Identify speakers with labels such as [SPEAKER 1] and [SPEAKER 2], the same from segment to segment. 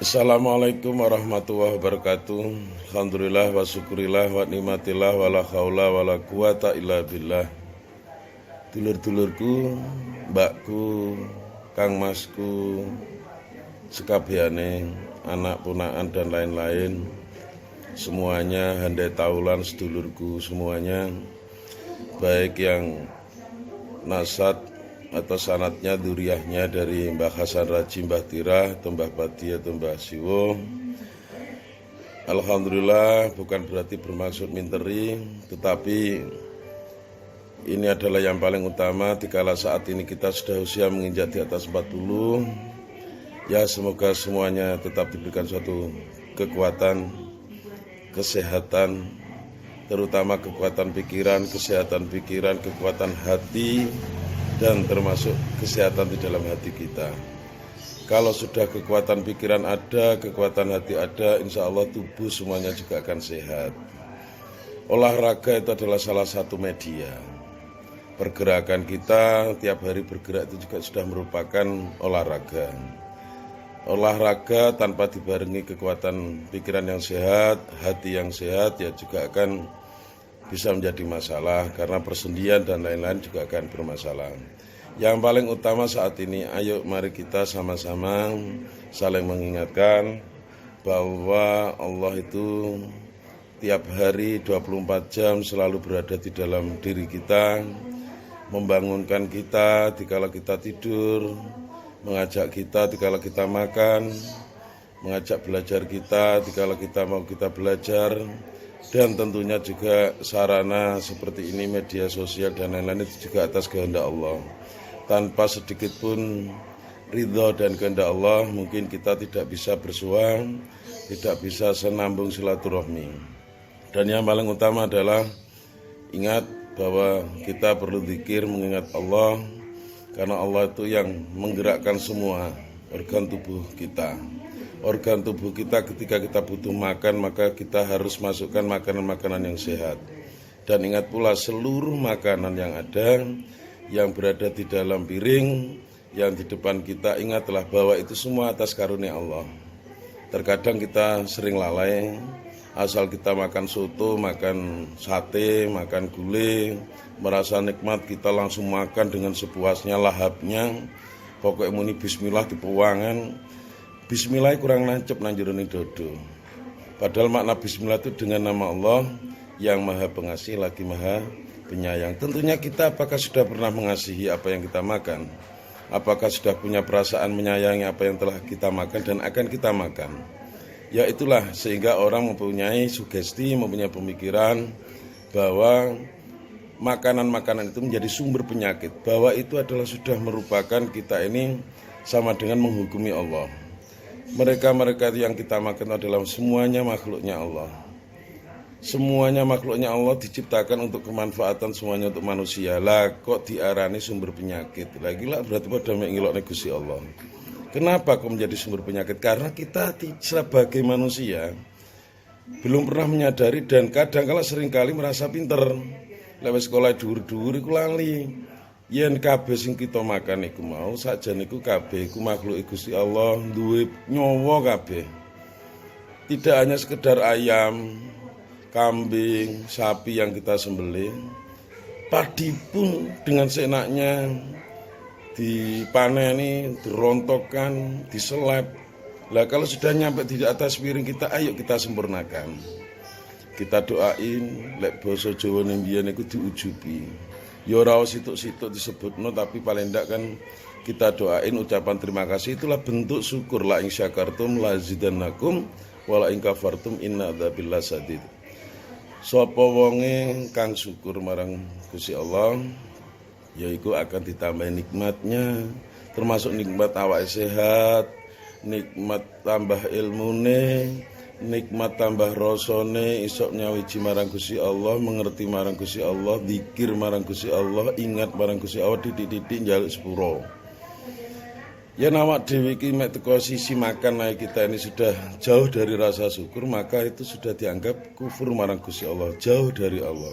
[SPEAKER 1] Assalamualaikum warahmatullahi wabarakatuh. Alhamdulillah wa syukurillah wa nikmatillah wa la haula wa la quwata illa billah. Dulur-dulurku, mbakku, kang masku, sekabehane, anak ponakan dan lain-lain, semuanya handai taulan sedulurku semuanya, baik yang nasab atau sanatnya duriahnya dari Mbah Hasan Raji, Mbah Tirah, atau Mbah Padi atau Mbah Siwo. Alhamdulillah, bukan berarti bermaksud minteri, tetapi ini adalah yang paling utama. Dikala saat ini kita sudah usia menginjak di atas 40, ya semoga semuanya tetap diberikan suatu kekuatan, kesehatan, terutama kekuatan pikiran, kesehatan pikiran, kekuatan hati, dan termasuk kesehatan di dalam hati kita. Kalau sudah kekuatan pikiran ada, kekuatan hati ada, insya Allah tubuh semuanya juga akan sehat. Olahraga itu adalah salah satu media. Pergerakan kita tiap hari bergerak itu juga sudah merupakan olahraga. Olahraga tanpa dibarengi kekuatan pikiran yang sehat, hati yang sehat, ya juga akan bisa menjadi masalah, karena persendian dan lain-lain juga akan bermasalah. Yang paling utama saat ini, ayo mari kita sama-sama saling mengingatkan bahwa Allah itu tiap hari 24 jam selalu berada di dalam diri kita, membangunkan kita dikala kita tidur, mengajak kita dikala kita makan, mengajak belajar kita dikala kita mau kita belajar. Dan tentunya juga sarana seperti ini, media sosial dan lain-lain itu juga atas kehendak Allah. Tanpa sedikit pun ridho dan kehendak Allah, mungkin kita tidak bisa bersua, tidak bisa senambung silaturahmi. Dan yang paling utama adalah ingat bahwa kita perlu zikir, mengingat Allah, karena Allah itu yang menggerakkan semua organ tubuh kita. Organ tubuh kita ketika kita butuh makan, maka kita harus masukkan makanan-makanan yang sehat. Dan ingat pula seluruh makanan yang ada, yang berada di dalam piring, yang di depan kita, ingatlah bahwa itu semua atas karunia Allah. Terkadang kita sering lalai, asal kita makan soto, makan sate, makan gulai, merasa nikmat, kita langsung makan dengan sepuasnya, lahapnya. Pokoknya muni bismillah di pewangan. Bismillah kurang nancep nanjuruni dodo. Padahal makna bismillah itu dengan nama Allah yang maha pengasih lagi maha penyayang. Tentunya kita apakah sudah pernah mengasihi apa yang kita makan? Apakah sudah punya perasaan menyayangi apa yang telah kita makan dan akan kita makan? Ya itulah sehingga orang mempunyai sugesti, mempunyai pemikiran bahwa makanan-makanan itu menjadi sumber penyakit. Bahwa itu adalah sudah merupakan kita ini sama dengan menghukumi Allah. Mereka-mereka yang kita makan adalah semuanya makhluknya Allah. Semuanya makhluknya Allah diciptakan untuk kemanfaatan semuanya untuk manusia. Lah kok diarani sumber penyakit? Lagi lah berarti pada mengilok negusi Allah. Kenapa kok menjadi sumber penyakit? Karena kita sebagai manusia belum pernah menyadari dan kadang-kala seringkali merasa pinter. Lewat sekolah dhuwur-dhuwur iku lali. Yen kabeh sing kita makan iku mau saja niku kabeh iku makhluk Gusti Allah, duwe nyawa kabeh. Tidak hanya sekedar ayam, kambing, sapi yang kita sembelih, padi pun dengan seenaknya dipaneni, dirontokkan, diseleb. Lah kalau sudah nyampe di atas piring kita, ayo kita sempurnakan. Kita doain, lek basa Jawa mbiyen iku diujubi. Ya ora situk-situk disebutno, tapi paling ndak kan kita doain ucapan terima kasih, itulah bentuk syukur. La in syakartum lazidannakum wa la in kafartum inna adzabil lasadid. Sapa wonge kang syukur marang Gusti Allah, yaiku akan ditambah nikmatnya, termasuk nikmat awake sehat, nikmat tambah ilmune, nikmat tambah rasane, isok nyawiji marang Gusti Allah, mengerti marang Gusti Allah, zikir marang Gusti Allah, ingat marang Gusti Allah, titik-titik njaluk sepuro. Ya awak dhewe iki mek teko sisi makan ae kita ini sudah jauh dari rasa syukur, maka itu sudah dianggap kufur marang Gusti Allah, jauh dari Allah.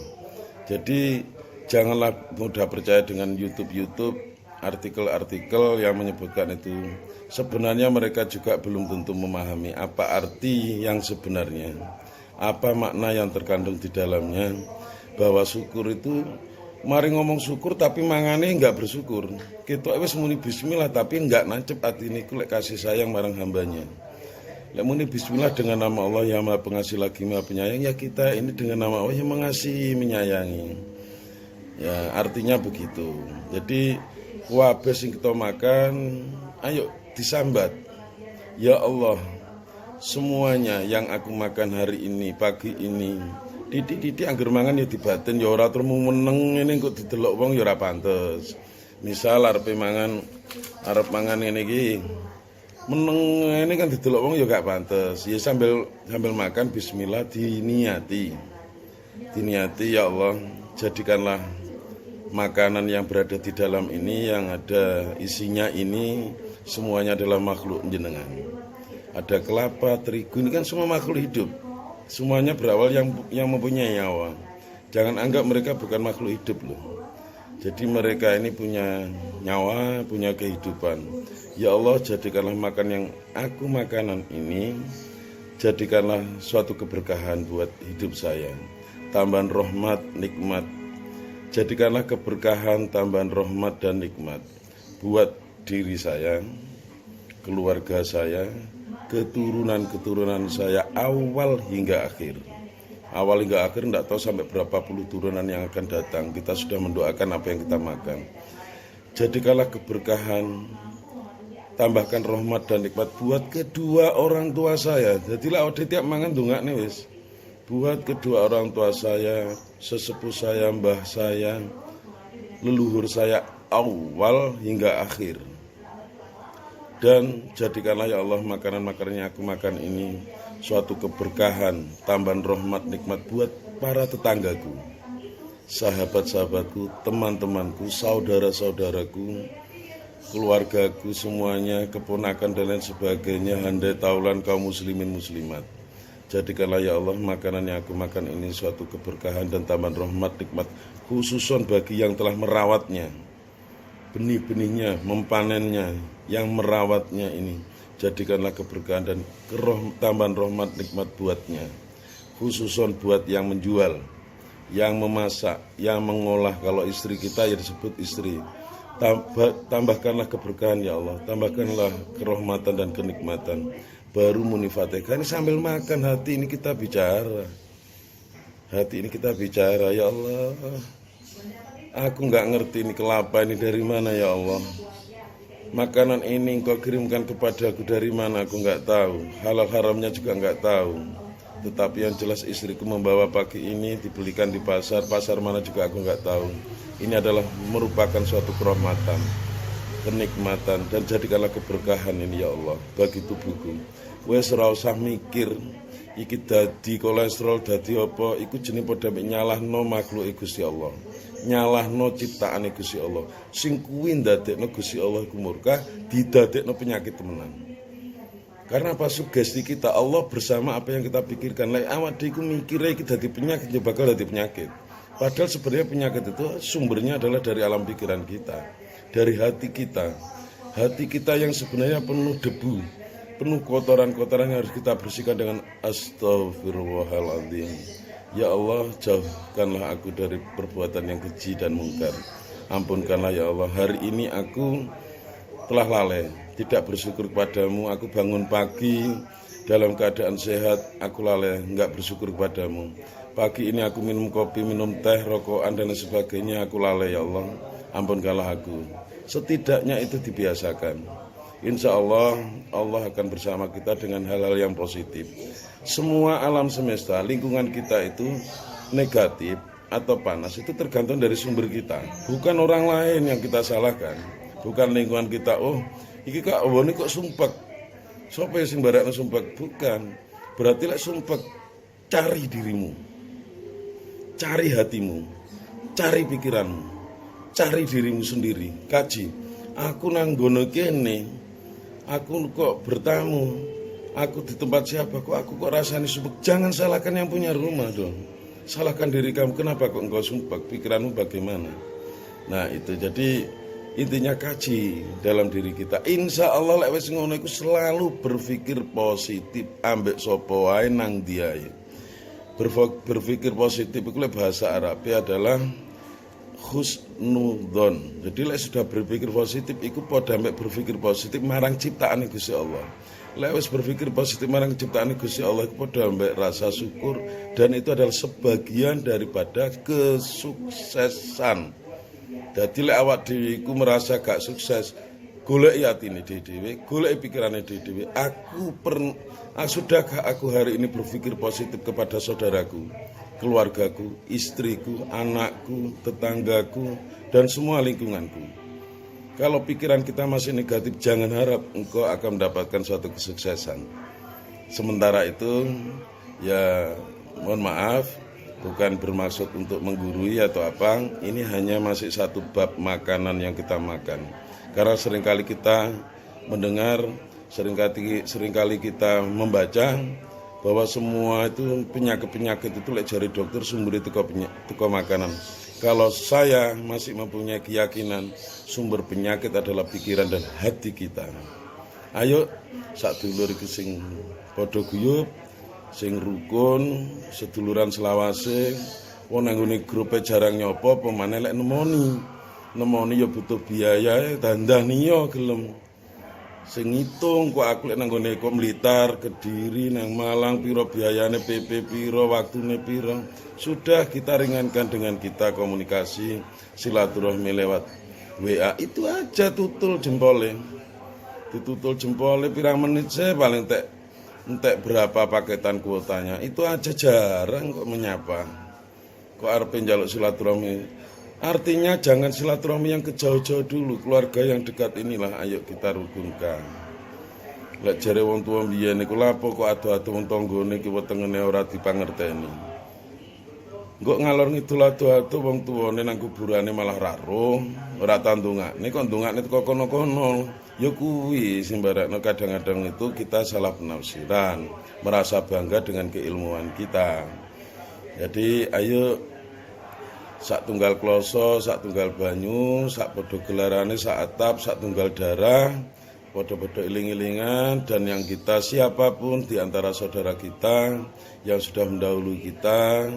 [SPEAKER 1] Jadi janganlah mudah percaya dengan YouTube artikel-artikel yang menyebutkan itu sebenarnya mereka juga belum tentu memahami apa arti yang sebenarnya, apa makna yang terkandung di dalamnya, bahwa syukur itu mari ngomong syukur tapi mangane enggak bersyukur. Kita wis muni bismillah tapi enggak nancep atine ku lek kasih sayang marang hambanya. Lek muni bismillah dengan nama Allah yang Maha Pengasih lagi Maha Penyayang, ya kita ini dengan nama Allah yang mengasihi, menyayangi. Ya, artinya begitu. Jadi kabeh sing kita makan, ayo disambat. Ya Allah, semuanya yang aku makan hari ini, pagi ini, titik-titik angger mangan ya dibatin, ya ora terus meneng ngene kok didelok wong ya ora pantes. Misal arep mangan ngene iki, meneng ini kan didelok wong ya gak pantes. Ya sambil makan bismillah diniati. Diniati, ya Allah, jadikanlah makanan yang berada di dalam ini, yang ada isinya ini, semuanya adalah makhluk jenengan. Ada kelapa, terigu, ini kan semua makhluk hidup. Semuanya berawal yang mempunyai nyawa. Jangan anggap mereka bukan makhluk hidup loh. Jadi mereka ini punya nyawa, punya kehidupan. Ya Allah, jadikanlah makan yang aku makanan ini, jadikanlah suatu keberkahan buat hidup saya. Tambahan rahmat, nikmat. Jadikanlah keberkahan, tambahan rahmat dan nikmat buat diri saya, keluarga saya, keturunan-keturunan saya, awal hingga akhir. Awal hingga akhir tidak tahu sampai berapa puluh turunan yang akan datang. Kita sudah mendoakan apa yang kita makan. Jadikanlah keberkahan, tambahkan rahmat dan nikmat buat kedua orang tua saya. Jadilah tiap mangan dongakne wis. Buat kedua orang tua saya, sesepuh saya, mbah saya, leluhur saya, awal hingga akhir. Dan jadikanlah ya Allah makanan-makanan yang aku makan ini suatu keberkahan, tambahan rahmat nikmat buat para tetanggaku, sahabat-sahabatku, teman-temanku, saudara-saudaraku, keluargaku semuanya, keponakan dan lain sebagainya, handai taulan kaum muslimin muslimat. Jadikanlah ya Allah makanan yang aku makan ini suatu keberkahan dan tambahan rahmat nikmat khususon bagi yang telah merawatnya, benih-benihnya, mempanennya, yang merawatnya ini. Jadikanlah keberkahan dan tambahan rahmat nikmat buatnya, khususon buat yang menjual, yang memasak, yang mengolah. Kalau istri kita ya disebut istri. Tambahkanlah keberkahan ya Allah, tambahkanlah kerahmatan dan kenikmatan. Baru muni Fatihah ini sambil makan, hati ini kita bicara. Hati ini kita bicara, ya Allah, aku nggak ngerti ini kelapa ini dari mana ya Allah. Makanan ini engkau kirimkan kepadaku dari mana aku nggak tahu. Halal haramnya juga nggak tahu. Tetapi yang jelas istriku membawa pagi ini dibelikan di pasar mana juga aku nggak tahu. Ini adalah merupakan suatu kerahmatan, kenikmatan, dan jadikanlah keberkahan ini ya Allah bagi tubuhku. Wes ora usah mikir iki dadi kolesterol dadi apa, iku jenenge padha nyalahno makhluk Gusti Allah, nyalahno ciptaan Gusti Allah. Sing kuwi ndadekno Gusti Allah iku murka, didadekno penyakit temenan. Karena apa? Sugesti kita Allah bersama apa yang kita pikirkan. Lek awak dhewe iku mikire iki dadi penyakit, ya bakal dadi penyakit. Padahal sebenarnya penyakit itu sumbernya adalah dari alam pikiran kita, dari hati kita. Hati kita yang sebenarnya penuh debu, penuh kotoran-kotoran yang harus kita bersihkan dengan astagfirullahaladzim. Ya Allah, jauhkanlah aku dari perbuatan yang keji dan mungkar. Ampunkanlah ya Allah, hari ini aku telah lalai, tidak bersyukur kepadamu. Aku bangun pagi dalam keadaan sehat, aku lalai, enggak bersyukur kepadamu. Pagi ini aku minum kopi, minum teh, rokokan dan sebagainya, aku lalai ya Allah. Ampunkanlah aku. Setidaknya itu dibiasakan. Insya Allah, Allah akan bersama kita dengan hal-hal yang positif. Semua alam semesta, lingkungan kita itu negatif atau panas, itu tergantung dari sumber kita. Bukan orang lain yang kita salahkan. Bukan lingkungan kita, oh, iki kak, oh, ini kok sumpek. Siapa yang sing barakno sumpek? Bukan. Berarti lek sumpek, cari dirimu. Cari hatimu, cari pikiranmu, cari dirimu sendiri, kaji. Aku nang gono kene, aku kok bertamu, aku di tempat siapa, aku kok rasanya sumpek. Jangan salahkan yang punya rumah dong, salahkan diri kamu. Kenapa kok engkau sumpek, pikiranmu bagaimana? Nah itu, jadi Intinya kaji dalam diri kita. Insya Allah lek wis ngono iku selalu berpikir positif ambek sapa wae nang dia. Berpikir positif itu bahasa Arabnya adalah husnudzon. Jadi lek sudah berpikir positif iku padha ambek berpikir positif marang ciptaan Gusti Allah. Lek wis berpikir positif marang ciptaan Gusti Allah iku padha ambek rasa syukur, dan itu adalah sebagian daripada kesuksesan. Dadi lek awak dhewe iku merasa gak sukses, golek atine dhewe, golek pikirane dhewe. Sudahkah aku hari ini berpikir positif kepada saudaraku, keluargaku, istriku, anakku, tetanggaku, dan semua lingkunganku? Kalau pikiran kita masih negatif, jangan harap engkau akan mendapatkan suatu kesuksesan. Sementara itu, ya mohon maaf, bukan bermaksud untuk menggurui atau apa, ini hanya masih satu bab makanan yang kita makan. Karena seringkali kita mendengar, seringkali kita membaca bahwa semua itu penyakit-penyakit itu lek jari dokter sumber itu teko makanan. Kalau saya masih mempunyai keyakinan sumber penyakit adalah pikiran dan hati kita. Ayo sadulur iki sing padha guyub, sing rukun, seduluran selawase, wong nang ngene grupe jarang nyopo, pemane lek nemoni ya butuh biaya, dandani yo gelem. Sing ngitung kok aku lek nang ngene kok Blitar, Kediri, nang Malang piro biayane, PP piro, waktune piro. Sudah kita ringankan dengan kita komunikasi silaturahmi lewat WA, itu aja tutul jempole. Ditutul jempole pirang menit saya paling entek berapa paketan kuotanya. Itu aja jarang kok menyapa. Kok arep njaluk silaturahmi. Artinya jangan silaturahmi yang kejauh-jauh dulu, keluarga yang dekat inilah ayo kita rukunkan. Lek jare wong tuwa mbiyen niku lapo kok ado-ado wong tanggane ki wetengene ora dipangerteni. Engko ngalor ngidul ado-ado wong tuwane nang kuburane malah raro, ora tandungane kok ndungane teko kono-kono. Ya kuwi sembarakno kadang-kadang itu kita salah penafsiran, merasa bangga dengan keilmuan kita. Jadi ayo sak tunggal kloso, sak tunggal banyu, sak padha gelarane, sak atap, sak tunggal darah, padha-padha iling-ilingan, dan yang kita siapapun di antara saudara kita yang sudah mendahului kita,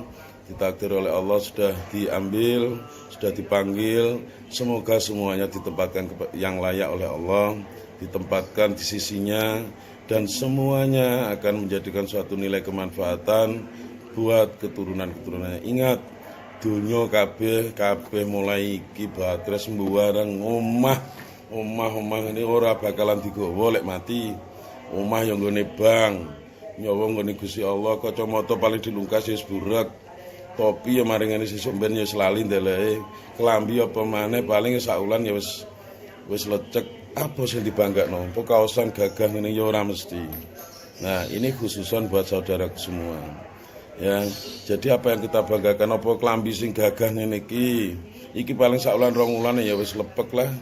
[SPEAKER 1] ditakdir oleh Allah sudah diambil, sudah dipanggil, semoga semuanya ditempatkan yang layak oleh Allah, ditempatkan di sisinya, dan semuanya akan menjadikan suatu nilai kemanfaatan buat keturunan-keturunannya. Ingat, dunya kabeh mulai iki batres sembarang omah ini ora bakalan digawa lek mati. Omah yang nggone bang, nyawa nggone Gusti Allah, kacamata paling dilungkas wis burak. Topi ya maring ngene sesuk ben ya selali ndeleke. Kelambi apa maneh paling saulan ya wis lecek. Apa sing dibanggakno? Apa kaosan gagah ngene ya ora mesti. Nah, ini khususan buat saudara semua. Ya, jadi apa yang kita banggakan, apa kelambi sing gagah ngene iki paling saulan rong wulan ya wis lepek lah.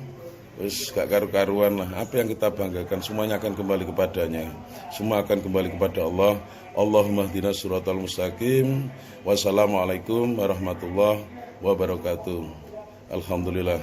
[SPEAKER 1] Wis gak karu-karuan lah. Apa yang kita banggakan semuanya akan kembali kepadanya. Semua akan kembali kepada Allah. Allahumma hdinas siratal mustaqim. Wassalamualaikum warahmatullahi wabarakatuh. Alhamdulillah.